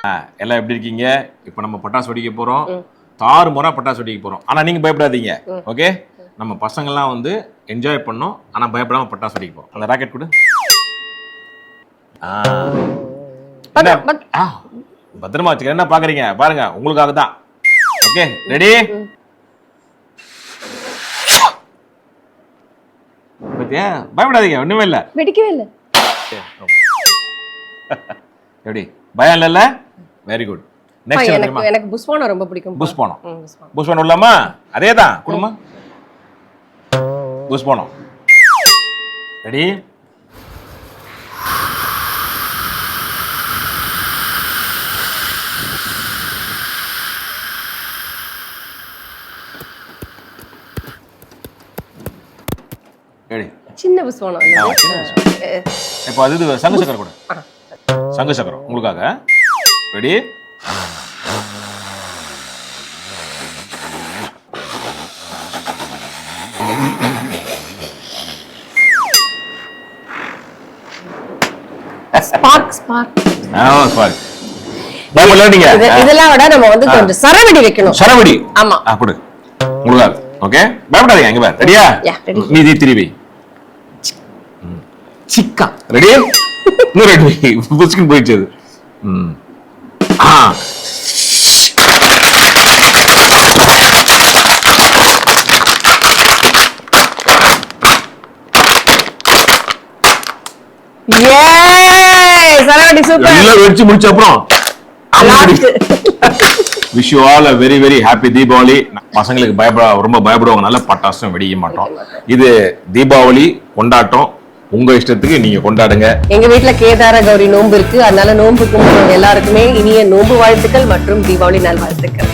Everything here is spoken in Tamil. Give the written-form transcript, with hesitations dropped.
எல்லாம் எப்படி இருக்கீங்க? இப்போ நம்ம பட்டாசு வெடிக்க போறோம். தாறுமாறா பட்டாசு வெடிக்க போறோம். ஆனா நீங்க பயப்படாதீங்க. ஓகே? நம்ம பசங்கள்லாம் வந்து என்ஜாய் பண்ணோம். ஆனா பயப்படாம பட்டாசு வெடிக்க போறோம். அந்த ராக்கெட் கொடு. பத்திரமா வச்சுக்க. என்ன பாக்குறீங்க? பாருங்க, உங்களுக்காக தான். Okay, ready? பத்தியா? பயப்படாதீங்க, ஒண்ணுமே இல்ல. வெடிக்கவே இல்ல. எப்படி? பயம் இல்லல்ல? Very good. நெக்ஸ்ட் எனக்கு புஷ்வானம் ரொம்ப பிடிக்கும். புஷ்வானம் உள்ளமா? அதேதான். குடுமா. புஷ்வானம். ரெடி? ரெடி? சின்ன புஷ்வானம். இப்போ அது சங்கு சக்கரம் கூட. சங்கு சக்கரம் உங்களுக்காக. ரெடி? இதெல்லாம் விட நம்ம வந்து கொஞ்சம் சரவெடி வைக்கணும். சரவெடி? ஆமா. அப்படி உங்களுக்காக. ஓகே, பயப்படாதீங்க. எங்க பாரு. ரெடியா? நீதி திருவி. சிக்கா. ரெடி? இன்னும் ரெடி. புஷ்கின் போயிடுச்சு. சரவெடி சூப்பர். எல்லாம் வெடிச்சு முடிச்ச அப்புறம் wish you all a very very happy Deepavali. பசங்களுக்கு ரொம்ப பயப்படுவாங்க, நல்ல பட்டாசும் வெடிக்க மாட்டோம். இது தீபாவளி கொண்டாட்டம். உங்க இஷ்டத்துக்கு நீங்க கொண்டாடுங்க. எங்க வீட்டுல கேதார கௌரி நோன்பு இருக்கு. அதனால நோன்பு கும்பிடுறவங்க எல்லாருக்குமே இனிய நோன்பு வாழ்த்துக்கள் மற்றும் தீபாவளி நல்வாழ்த்துக்கள்.